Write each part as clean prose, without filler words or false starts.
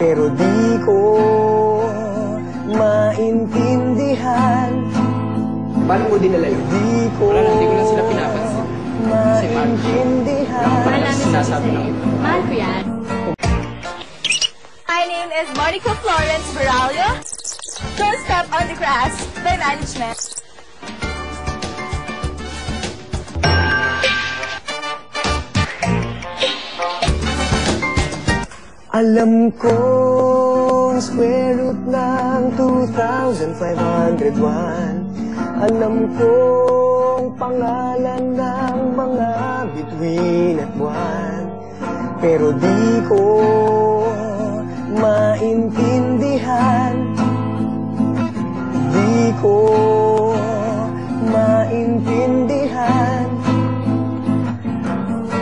pero di ko maintindihan. Paano mo dinala yun? Di ko Hindi ko lang sila pinapansin. Kasi maintindihan. mahal ko sinasabi ng iba. Mahal ko yan. My name is Monica Florence Baralio. Don't Step on the Grass by Management. Alam ko square root ng 2,501. Alam ko pangalan ng mga bituin at buwan. Pero di ko maintindihan. Di ko maintindihan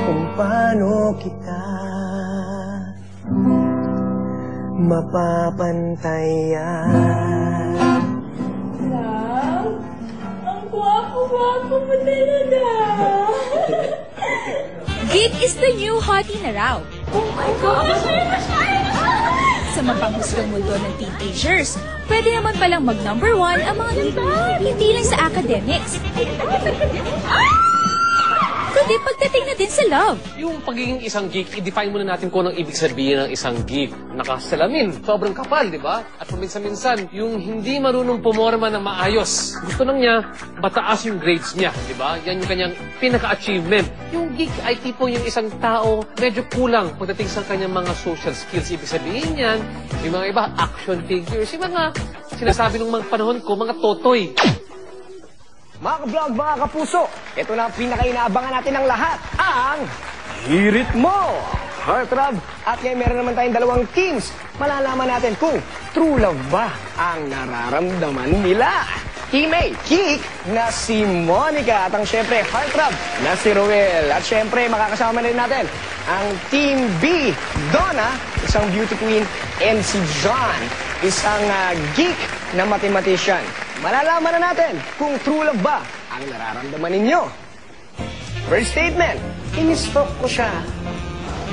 kung paano kita mapapantayan. Love, ang gwapo-gwapo mo talaga. Geek is the new hottie na raw. Oh my gosh! Sa mapanghusgang mundo ng teenagers, pwede naman palang mag-number 1 ang mga hindi lang sa academics. Kundi pagdating na din sa love. Yung pagiging isang geek, i-define muna natin kung anong ibig sabihin ng isang geek. Nakasalamin, sobrang kapal, di ba? At paminsan-minsan, yung hindi marunong pumorma ng maayos. Gusto nang niya, mataas yung grades niya, di ba? Yan yung kanyang pinaka-achievement. Yung geek ay tipo yung isang tao medyo kulang pagdating sa kanyang mga social skills. Ibig sabihin yan, yung mga iba, action figures, yung mga sinasabi ng mga panahon ko, mga totoy. Mga ka-vlog, mga kapuso, ito na ang pinaka-inaabangan natin ng lahat, ang Hirit Mo! Heartthrob! At ngayon meron naman tayong dalawang teams. Malalaman natin kung true love ba ang nararamdaman nila. Team A, Geek na si Monica at ang syempre Heartthrob na si Roel. At syempre makakasama rin natin ang Team B, Donna, isang beauty queen, and si John, isang geek na mathematician. Malalaman na natin kung true love ba ang nararamdaman ninyo. First statement, in-stalk ko siya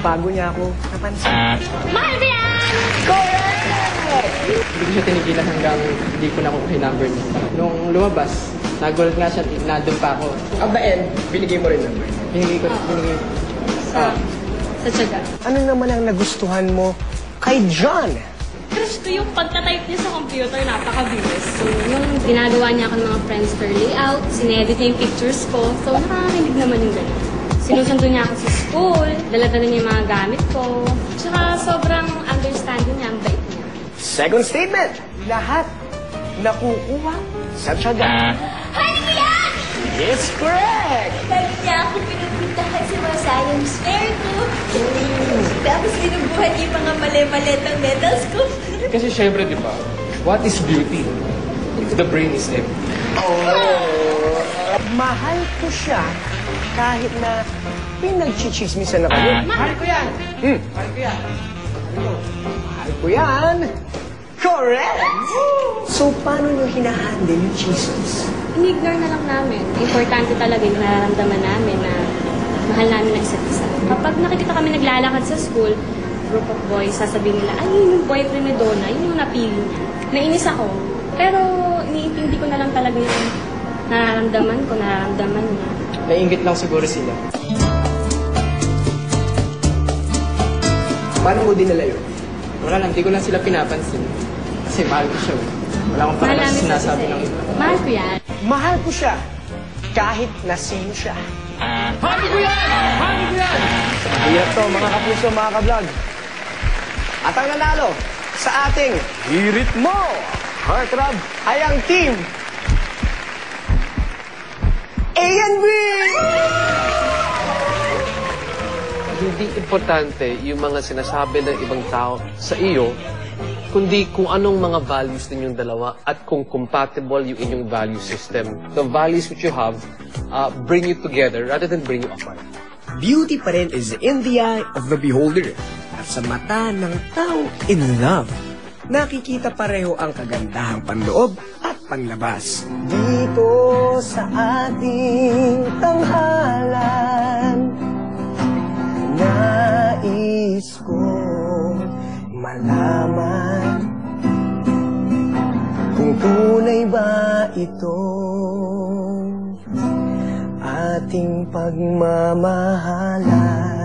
bago niya ako napansin. Mahal ko yan! Correct! Hindi ko siya tinigilan hanggang hindi ko nakuha yung number niya. Nung lumabas, nagulat nga siya, nandun pa ako. At the end, binigay mo rin number. Binigay ko. Sa tiyaga. Ano naman ang nagustuhan mo kay John? Crush ko yung pagka-type niya sa computer, napaka-bilis. So, yung ginagawa niya ako ng mga Friendster layout, sinedit niya yung pictures ko. So, nakakakilig naman yung gano'n. Sinusundo niya ako sa school, dala-dala niya yung mga gamit ko. Tsaka sobrang understanding niya, ang bait niya. Second statement, lahat nakukuha sa tiyaga. Honey ko yan! It's correct! Lagi niya ako pinupuntahan sa mga science fair ko. Tapos binubuhan niya yung mga mali-malitang medals ko. Kasi syempre, di ba, what is beauty if the brain is empty? Oh, mahal ko siya kahit na pinagchichismisan na kayo. Mahal ko yan! Mahal ko yan! Mahal ko yan! Correct! So, paano nyo hinahandle yung chismis? In-ignore na lang namin. Importante talaga yung nararamdaman namin na mahal namin na isa't isa. Kapag nakikita kami naglalakad sa school, group of boys, sasabihin nila, ay, yun yung boyfriend ni Donna, yun yung napili niya. Nainis ako. Pero, iniintindi ko na lang talaga yung nararamdaman niya. Nainggit lang siguro sila. Paano mo dinala yun? Wala lang, hindi ko lang sila pinapansin. Kasi mahal ko siya. Wala akong Mahal parang namin sa sinasabi isa. ng iba. Mahal ko yan. Mahal ko siya kahit na sino siya. Happy ko yan! Happy ko yan! Iyan to, mga kapuso, mga ka-vlog. At ang nanalo sa ating Hirit Mo Heartthrob ay ang team A and B! Hindi importante yung mga sinasabi ng ibang tao sa iyo, kundi kung anong mga values ninyong dalawa at kung compatible yung inyong value system. The values which you have bring you together rather than bring you apart. Beauty pa rin is in the eye of the beholder. At sa mata ng tao in love, nakikita pareho ang kagandahang panloob at panlabas. Dito sa ating tanghalan, nais ko malaman kung tunay ba ito ating pagmamahalan.